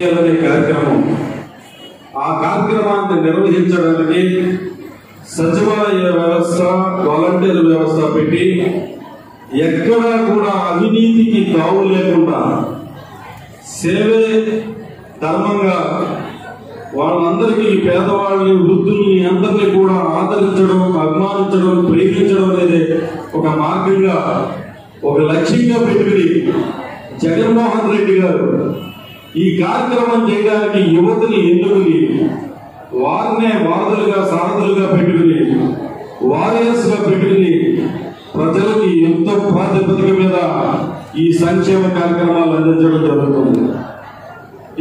కార్యక్రమం ఆ కార్యక్రమాన్ని నిర్వహించడానికి సచివాలయ వ్యవస్థ వాలంటీర్ వ్యవస్థ పెట్టి ఎక్కడా కూడా అవినీతికి తావు లేకుండా సేవే ధర్మంగా వాళ్ళందరికీ పేదవాళ్ళని వృద్ధుల్ని అందరినీ కూడా ఆదరించడం అభిమానించడం ప్రేమించడం అనేది ఒక మార్గంగా ఒక లక్ష్యంగా పెట్టుకుని జగన్మోహన్ రెడ్డి గారు ఈ కార్యక్రమం చేయడానికి యువతని ఎన్నుకుని వారినే వారధులుగా సారథులుగా పెట్టుకుని వారియర్స్ గా పెట్టుకుని ప్రజలకి ఎంతో ప్రాతిపదిక మీద ఈ సంక్షేమ కార్యక్రమాలు అందించడం జరుగుతుంది.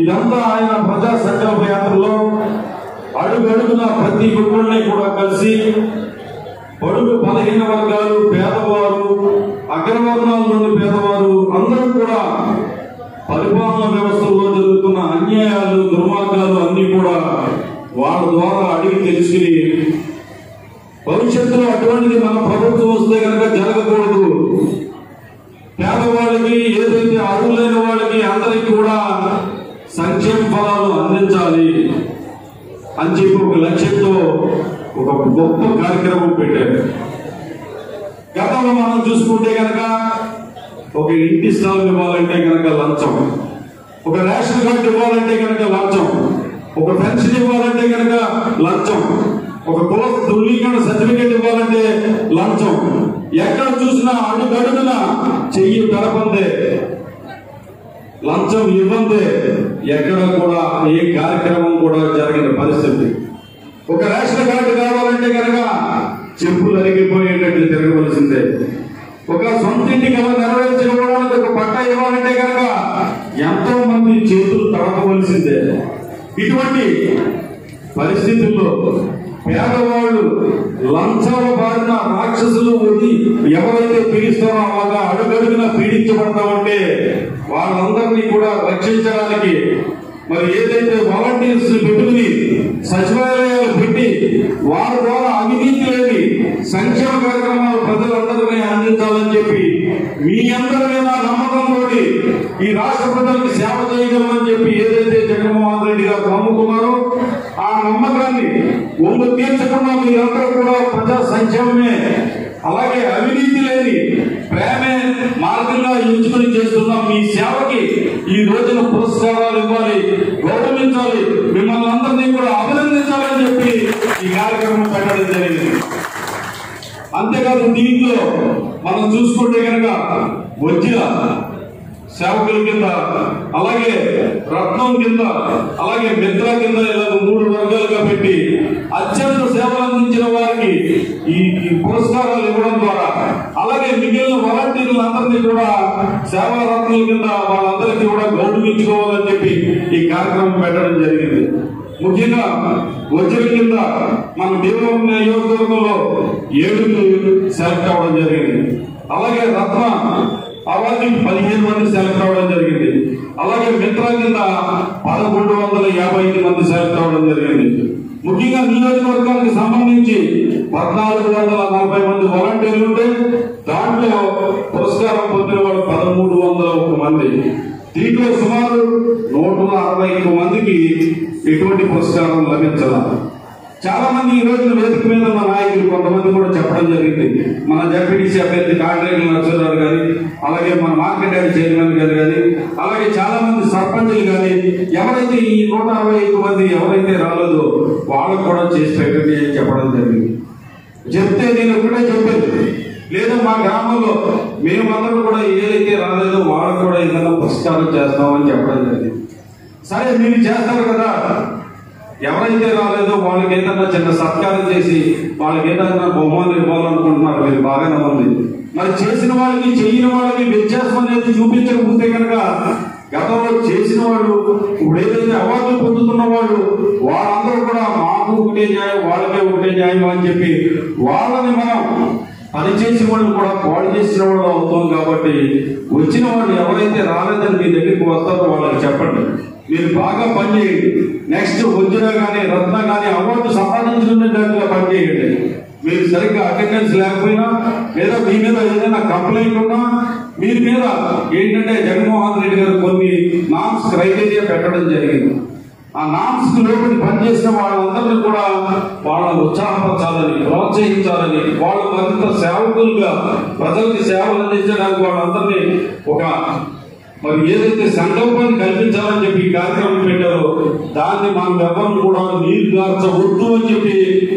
ఇదంతా ఆయన ప్రజా సంకల్ప యాత్రలో అడుగడుగున ప్రతి ఒక్కరిని కూడా కలిసి బడుగు బలహీన వర్గాలు, పేదవారు, అగ్రవర్ణాల్లోని పేదవారు అందరూ కూడా పరిపాలన వ్యవస్థల్లో జరుగుతున్న అన్యాయాలు, దుర్మార్గాలు అన్ని కూడా వాళ్ళ ద్వారా అడిగి తెలుసుకుని భవిష్యత్తులో అటువంటిది మన ప్రభుత్వం వస్తే కనుక జరగకూడదు, పేదవాళ్ళకి ఏదైతే అర్హులైన వాళ్ళకి అందరికీ కూడా సంక్షేమ ఫలాలు అందించాలి అని చెప్పి ఒక లక్ష్యంతో ఒక గొప్ప కార్యక్రమం పెట్టారు. గతంలో మనం చూసుకుంటే కనుక ఒక ఇంటి స్థలం ఇవ్వాలంటే కనుక లంచం, ఒక రేషన్ కార్డు ఇవ్వాలంటే కనుక లంచం, ఒక పెన్షన్ ఇవ్వాలంటే కనుక లంచం, ఒక కుల ధృవీకరణ సర్టిఫికేట్ ఇవ్వాలంటే లంచం. ఎక్కడ చూసినా అడుగడుగున చెయ్యి తడపందే, లంచం ఇవ్వందే, ఎక్కడ కూడా ఏ కార్యక్రమం కూడా జరిగిన పరిస్థితి. ఒక రేషన్ కార్డు కావాలంటే కనుక చెప్పులు అరిగిపోయేటట్లు తిరగవలసిందే. ఒక సొంత ఇంటి కళ నెరవేర్చుకోవడానికి ఒక పట్టా ఇవ్వాలంటే కనుక ఎంతో మంది చేతులు తడపవలసిందే. ఇటువంటి పరిస్థితుల్లో పేదవాళ్ళు లంచాల బారిన రాక్షసులు వచ్చి ఎవరైతే పీడిస్తారో అలాగా అడుగడుగున పీడించబడతామంటే వాళ్ళందరినీ కూడా రక్షించడానికి మరి ఏదైతే వాలంటీర్స్ పెట్టుకుని సచివాలయాలు పెట్టి వారి ద్వారా అవినీతి లేని సంక్షేమ కార్యక్రమాలు ప్రజలందరినీ అందించాలని చెప్పి మీ అందరి మీద నమ్మకంతో ఈ రాష్ట్ర ప్రజలకు సేవ చేయగలమని చెప్పి ఏదైతే జగన్మోహన్ రెడ్డి గారు నమ్ముకున్నారో ఆ నమ్మకాన్ని ఒంగు తీర్చకుండా మీరందరూ కూడా ప్రజా సంక్షేమమే అలాగే అవినీతి లేని ప్రేమే మార్గంగా ఎంచుకుని చేస్తున్న మీ సేవకి ఈ రోజున పురస్కారాలు ఇవ్వాలి, గౌరవించాలి, మిమ్మల్ని అందరినీ కూడా అభినందించాలని చెప్పి ఈ కార్యక్రమం పెట్టడం జరిగింది. అంతేకాదు దీంట్లో మనం చూసుకుంటే కనుక వచ్చిన సేవకుల కింద, అలాగే రత్నం కింద, అలాగే మిత్ర కింద ఇలా 3 వర్గాలుగా పెట్టి అత్యంత సేవలు అందించిన వారికి ఈ పురస్కారాలు ఇవ్వడం ద్వారా, అలాగే మిగిలిన వాలంటీర్లందరినీ కూడా సేవా రత్నాల కింద వాళ్ళందరికీ కూడా గౌరవించుకోవాలని చెప్పి ఈ కార్యక్రమం పెట్టడం జరిగింది. ముఖ్యంగా వజ్ర కింద మన భీమవరం నియోజకవర్గంలో 7 సెలెక్ట్ అవ్వడం జరిగింది. అలాగే రత్న అవార్డుకి 15 మంది సెలెక్ట్ అవ్వడం జరిగింది. అలాగే మిత్ర కింద 1150 మంది సెలెక్ట్ అవ్వడం జరిగింది. ముఖ్యంగా నియోజకవర్గానికి సంబంధించి 1440 మంది వాలంటీర్లు ఉంటే దాంట్లో పురస్కారం పొందిన వాళ్ళు 1301 మంది. దీంట్లో సుమారు 161 మందికి ఎటువంటి పురస్కారం లభించాల. చాలా మంది ఈ రోజున వేదిక మీద ఉన్న నాయకులు కొంతమంది కూడా చెప్పడం జరిగింది. మన జడ్పీటీసీ అభ్యర్థి కాంట్రాక్టర్ నరసింహరావు గారి, అలాగే మన మార్కెట్ యార్డ్ చైర్మన్ గారు కానీ, అలాగే చాలా మంది సర్పంచులు కానీ ఎవరైతే ఈ 165 మంది ఎవరైతే రాలేదో వాళ్ళకు కూడా చేసి పెట్టండి అని చెప్పడం జరిగింది. చెప్తే నేను ఒకటే చెప్పాను, లేదా మా గ్రామంలో మేమందరూ కూడా ఏదైతే రాలేదో వాళ్ళకు కూడా ఏదైనా పురస్కారం చేస్తామని చెప్పడం జరిగింది. సరే మీరు చేస్తారు కదా, ఎవరైతే రాలేదో వాళ్ళకి ఏదన్నా చిన్న సత్కారం చేసి వాళ్ళకి ఏదన్నా బహుమానం ఇవ్వాలనుకుంటున్నారు, మీరు బాగానే ఉంది. మరి చేసిన వాళ్ళకి చేయని వాళ్ళకి వ్యత్యాసం అనేది చూపించకపోతే కనుక గతంలో చేసిన వాళ్ళు ఇప్పుడు ఏదైతే అవార్డులు పొందుతున్న వాళ్ళు వాళ్ళందరూ కూడా మాకు ఒకటే న్యాయం, వాళ్ళకే ఒకటే న్యాయం అని చెప్పి వాళ్ళని మనం పనిచేసిన వాళ్ళు కూడా పాడు చేసిన వాళ్ళు అవుతాం. కాబట్టి వచ్చిన వాళ్ళు ఎవరైతే రాలేదని మీ దగ్గరికి వస్తారో వాళ్ళకి చెప్పండి, మీరు బాగా పనిచేయండి. నెక్స్ట్ వజ్ర కానీ రత్న కానీ అవార్డు సంపాదించుకునేటట్టుగా పనిచేయండి. మీరు సరిగ్గా అటెండెన్స్ లేకపోయినా లేదా మీ మీద ఏదైనా కంప్లైంట్ ఉన్నా వీరి మీద ఏంటంటే జగన్మోహన్ రెడ్డి గారు కొన్ని నామ్స్ క్రైటీరియా పెట్టడం జరిగింది. ఆ నామ్స్ కు లోపలి పనిచేసిన వాళ్ళందరినీ కూడా వాళ్ళని ఉత్సాహపరచాలని, ప్రోత్సహించాలని, వాళ్ళు మరింత సేవకులుగా ప్రజలకి సేవలు అందించడానికి వాళ్ళందరినీ ఒక మరి ఏదైతే సంకల్పాన్ని కల్పించాలని చెప్పి ఈ కార్యక్రమం పెట్టారో దాన్ని మనం ఎవరిని కూడా నీరు గార్చవద్దు అని చెప్పి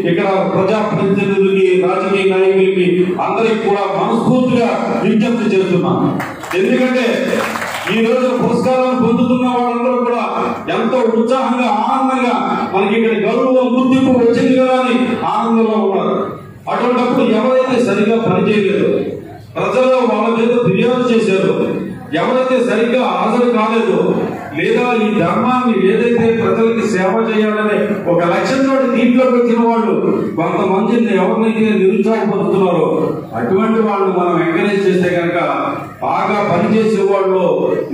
ఇక్కడ ప్రజాప్రతినిధులకి, రాజకీయ నాయకులకి అందరికి కూడా మనస్ఫూర్తిగా విజ్ఞప్తి చేస్తున్నాం. ఎందుకంటే ఈ రోజు పురస్కారాలు పొందుతున్న వాళ్ళందరూ కూడా ఎంతో ఉత్సాహంగా, ఆనందంగా మనకి ఇక్కడ గౌరవం, గుర్తింపు వచ్చింది కదా అని ఆనందంలో ఉన్నారు. అటువంటిప్పుడు ఎవరైతే సరిగా పనిచేయలేదు, ప్రజలు వాళ్ళ మీద ఫిర్యాదు చేశారు, ఎవరైతే సరిగ్గా హాజరు కాలేదు, లేదా ఈ ధర్మాన్ని ఏదైతే ప్రజలకి సేవ చేయాలనే ఒక లక్ష్యంతో దీంట్లోకి వచ్చిన వాళ్ళు కొంతమందిని ఎవరినైతే నిరుత్సాహపడుతున్నారో అటువంటి వాళ్ళు మనం ఎంకరేజ్ చేస్తే కనుక బాగా పనిచేసే వాళ్ళు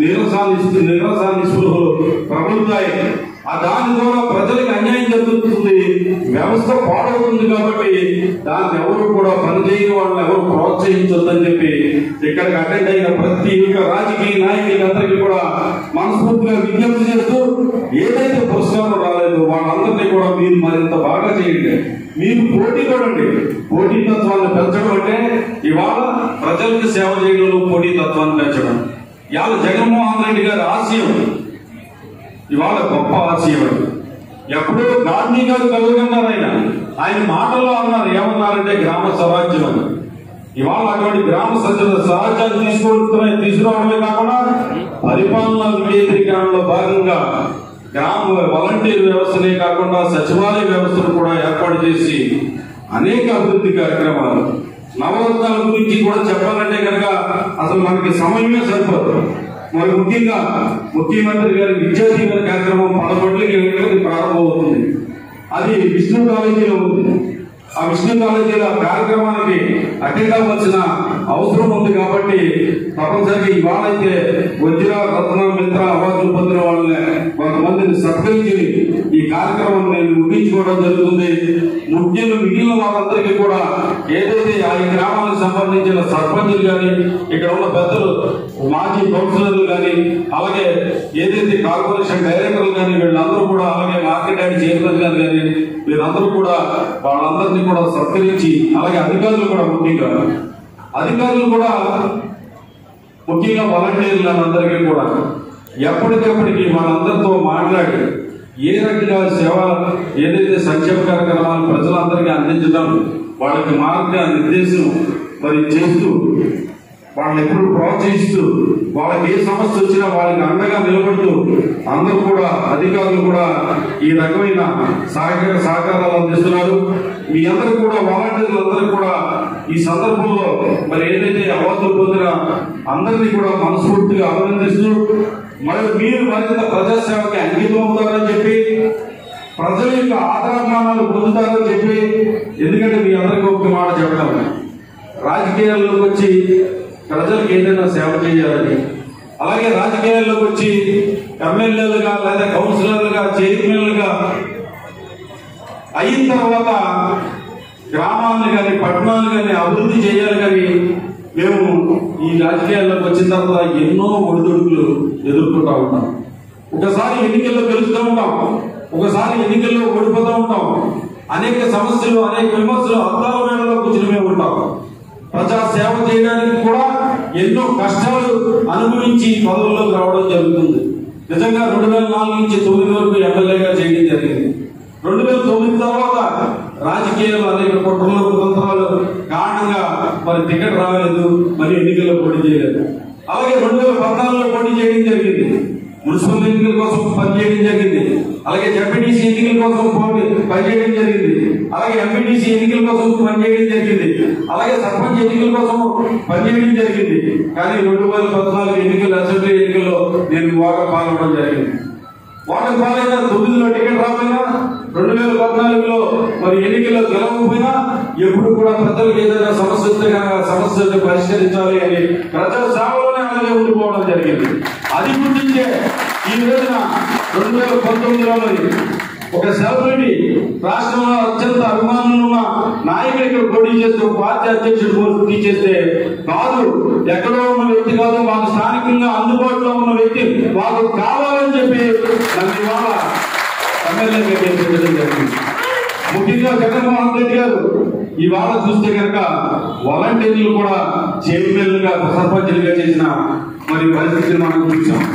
నిరసాన్ని స్పృహలు ప్రబలుతాయి. దాని ద్వారా ప్రజలకు అన్యాయం జరుగుతుంది, వ్యవస్థ పాడవుతుంది. కాబట్టి దాన్ని ఎవరు కూడా పనిచేయని వాళ్ళని ఎవరు ప్రోత్సహించొద్దని చెప్పి ఇక్కడికి అటెండ్ అయిన ప్రతి ఒక్క రాజకీయ నాయకులందరికీ కూడా మనస్ఫూర్తిగా విజ్ఞప్తి చేస్తూ, ఏదైతే పురస్కారం రాలేదు వాళ్ళందరినీ కూడా మీరు మరింత బాగా చేయండి. మీరు పోటీ పడండి. పోటీతత్వాన్ని పెంచడం అంటే ఇవాళ ప్రజలకు సేవ చేయడంలో పోటీతత్వాన్ని పెంచడం. ఇవాళ జగన్మోహన్ రెడ్డి గారి ఆశయం ఇవాళ గొప్ప ఆశయం. ఎప్పుడో గాంధీ గారు కలుగుతున్నారు. ఆయన మాటల్లో అన్నారు, ఏమన్నారంటే గ్రామ స్వరాజ్యం అని. ఇవాళ అటువంటి గ్రామ స్వరాజ్యాన్ని తీసుకురావడమే కాకుండా పరిపాలనా వికేంద్రీకరణలో భాగంగా గ్రామ వాలంటీర్ వ్యవస్థనే కాకుండా సచివాలయ వ్యవస్థను కూడా ఏర్పాటు చేసి అనేక అభివృద్ధి కార్యక్రమాలు, నవరత్నాల గురించి కూడా చెప్పాలంటే కనుక అసలు మనకి సమయమే సరిపోదు. మరి ముఖ్యంగా ముఖ్యమంత్రి గారి విద్యా దీవెన కార్యక్రమం 11కి ప్రారంభమవుతుంది. అది విష్ణు కాలేజీలో ఉంది. ఆ విష్ణు కాలేజీలో కార్యక్రమానికి అటెండ్ అవ్వాల్సిన అవసరం ఉంది. కాబట్టి తప్పనిసరిగా ఇవాళైతే వజ్ర, రత్న, మిత్ర అవార్డులు పొందిన వాళ్ళని కొంతమందిని సత్కరించి ఈ కార్యక్రమం నేను ముగించుకోవడం జరుగుతుంది. ముఖ్యంగా మిగిలిన వాళ్ళందరికీ కూడా ఏదైతే ఆ గ్రామానికి సంబంధించిన సర్పంచులు కానీ, ఇక్కడ ఉన్న పెద్దలు, మాజీ కౌన్సిలర్లు కానీ, అలాగే ఏదైతే కార్పొరేషన్ డైరెక్టర్లు కానీ వీళ్ళందరూ కూడా, అలాగే మార్కెట్ యార్డ్ చైర్మన్ గారు కానీ వీళ్ళందరూ కూడా వాళ్ళందరినీ కూడా సత్కరించి, అలాగే అధికారులు కూడా ముఖ్యంగా వాలంటీర్లందరికీ కూడా ఎప్పటికప్పటికి వాళ్ళందరితో మాట్లాడి ఏ రకంగా సేవ ఏదైతే సంక్షేమ కార్యక్రమాలు ప్రజలందరికీ అందించడం, వాళ్ళకి మార్గ నిర్దేశం మరి చేస్తూ, వాళ్ళని ఎప్పుడు ప్రోత్సహిస్తూ, వాళ్ళకి ఏ సమస్య వచ్చినా వాళ్ళకి అండగా నిలబడుతూ అందరూ కూడా అధికారులు కూడా ఈ రకమైన సహకారాలు అందిస్తున్నారు. మీ అందరూ కూడా వాలంటీర్లు అందరూ కూడా ఈ సందర్భంలో మరి ఏదైతే అవార్డులు పొందిన అందరినీ కూడా మనస్ఫూర్తిగా అభినందిస్తూ, మరి మీరు మరింత ప్రజాసేవకి అంకితం అవుతారని చెప్పి, ప్రజల యొక్క ఆదరాభిమానాలు పొందుతారని చెప్పి, ఎందుకంటే మీ అందరికీ ఒక మాట చెప్పడం, రాజకీయాల్లోకి వచ్చి ప్రజలకు ఏదైనా సేవ చేయాలని, అలాగే రాజకీయాల్లోకి వచ్చి ఎమ్మెల్యేలుగా లేదా కౌన్సిలర్లుగా, చైర్మన్లుగా అయిన తర్వాత గ్రామాలను కానీ పట్టణాలు కానీ అభివృద్ధి చేయాలి. కానీ మేము ఈ రాజకీయాల్లోకి వచ్చిన తర్వాత ఎన్నో ఒడిదుడుకులు ఎదుర్కొంటూ ఉంటాం. ఒకసారి ఎన్నికల్లో గెలుస్తూ ఉంటాం, ఒకసారి ఎన్నికల్లో ఓడిపోతూ ఉంటాం. అనేక సమస్యలు, అనేక విమర్శలు, అద్దాల మేడలో కూర్చుని మేము ఉంటాం. ప్రజా సేవ చేయడానికి కూడా ఎన్నో కష్టాలు అనుభవించి పదవుల్లోకి రావడం జరుగుతుంది. నిజంగా 2004 నుంచి 2009 వరకు ఎమ్మెల్యేగా చేయడం జరిగింది. 2009 తర్వాత రాజకీయాలు అనేక కుట్రలు, కుతంత్రాలు కారణంగా మరి టికెట్ రాలేదు, మరి ఎన్నికల్లో పోటీ చేయలేదు. అలాగే 2014లో పోటీ చేయడం జరిగింది. మున్సిపల్ ఎన్నికల కోసం పనిచేయడం జరిగింది. అలాగే జడ్పీటీసీ ఎన్నికల కోసం పనిచేయడం జరిగింది. అలాగే ఎంపీటీసీ ఎన్నికల కోసం పనిచేయడం జరిగింది. అలాగే సర్పంచ్ ఎన్నికల కోసం పనిచేయడం జరిగింది. కానీ 2014 ఎన్నికల అసెంబ్లీ ఎన్నికల్లో నేను పాల్గొనడం జరిగింది. వాటర్ పాలైనా 9లో టికెట్ రాకపోయినా, 2014లో మరి ఎన్నికల్లో గెలవకపోయినా ఎప్పుడు కూడా ప్రజలకు ఏదైనా సమస్య వస్తే సమస్యలను పరిష్కరించాలి అని ప్రజల సేవలోనే అలాగే ఉండిపోవడం జరిగింది. అది గుర్తించే ఈ రోజున 2019లో ఒక సెలబ్రిటీ రాష్ట్రంలో అత్యంత అభిమానులు ఉన్న నాయకులు ఇక్కడ పోటీ చేస్తే ఒక పార్టీ అధ్యక్షుడు పోటీ చేస్తే కాదు, ఎక్కడో ఉన్న వ్యక్తి కాదు, మాకు స్థానికంగా అందుబాటులో ఉన్న వ్యక్తి మాకు కావాలని చెప్పి నన్ను ఇవాళ ఎమ్మెల్యేగా చేర్చడం జరిగింది. ముఖ్యంగా జగన్మోహన్ రెడ్డి గారు ఇవాళ చూస్తే కనుక వాలంటీర్లు కూడా చైర్మన్లుగా సర్పంచులుగా చేసిన మరి పరిస్థితులు మనం చూసాం.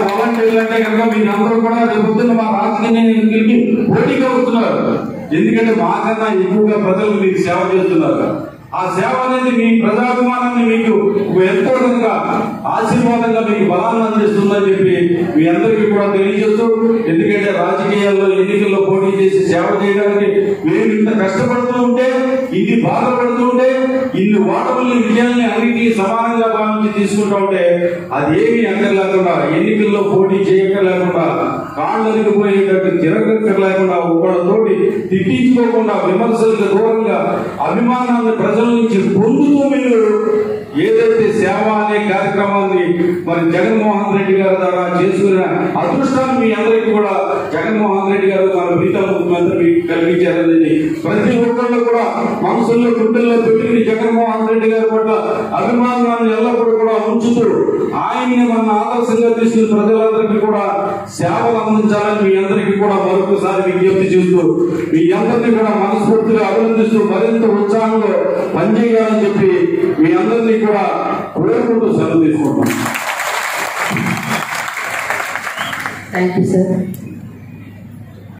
వాలంటీర్లు అంటే కనుక మీరు అందరూ కూడా రేపొద్దున్న మా రాజకీయ ఎన్నికలకి పోటీగా వస్తున్నారు. ఎందుకంటే మాకన్నా ఎక్కువగా ప్రజలకు మీరు సేవ చేస్తున్నారు. ఆ సేవ అనేది మీ ప్రజాభిమానాన్ని మీకు ఎంతో కనుక ఆశీర్వాదంగా మీకు బలాన్ని అందిస్తుందని చెప్పి మీ అందరికీ కూడా తెలియజేస్తూ, ఎందుకంటే రాజకీయాల్లో ఎన్నికల్లో పోటీ చేసి సేవ చేయడానికి మేము ఇంత కష్టపడుతూ ఉంటే, ఇన్ని బాధపడుతూ ఉంటే, ఇన్ని ఓటముల్ని విజయాన్ని అన్నిటికీ సమానంగా భావించి తీసుకుంటూ ఉంటే అదేమీ అక్కర్లేకుండా, ఎన్నికల్లో పోటీ చేయక్కర్లేకుండా, కాళ్ళకి పోయేటట్టు తిరగక్కర్లేకుండా, ఒకళ్ళతోటి తిట్టించుకోకుండా, విమర్శలకు దూరంగా అభిమానాన్ని ప్రజల నుంచి పొందుతూ మీరు ఏదైతే సేవ అనే కార్యక్రమాన్ని మరి జగన్మోహన్ రెడ్డి గారి ద్వారా చేసుకున్న అదృష్టాన్ని మీ అందరికీ కూడా జగన్మోహన్ రెడ్డి గారు మన ప్రీతం ముఖ్యమంత్రి మీకు కలిగించారనేది ప్రతి ఒక్కళ్ళు కూడా మనసుల్లో గుండెల్లో పెట్టుకుని జగన్మోహన్ రెడ్డి గారి పట్ల అభిమానాన్ని ఎల్లప్పుడూ కూడా ఉంచుతూ ఆయన్ని మన ఆదర్శంగా తీసుకుని ప్రజలందరికీ కూడా సేవలు అందించాలని మీ అందరికీ కూడా మరొకసారి విజ్ఞప్తి చేస్తూ మీ అందరినీ కూడా మనస్ఫూర్తిగా అభినందిస్తూ మరింత ఉత్సాహంలో పనిచేయాలని చెప్పి మీ అందరినీ కూడా కోరుకుంటూ సెలవు తీసుకుంటాం. Thank you sir.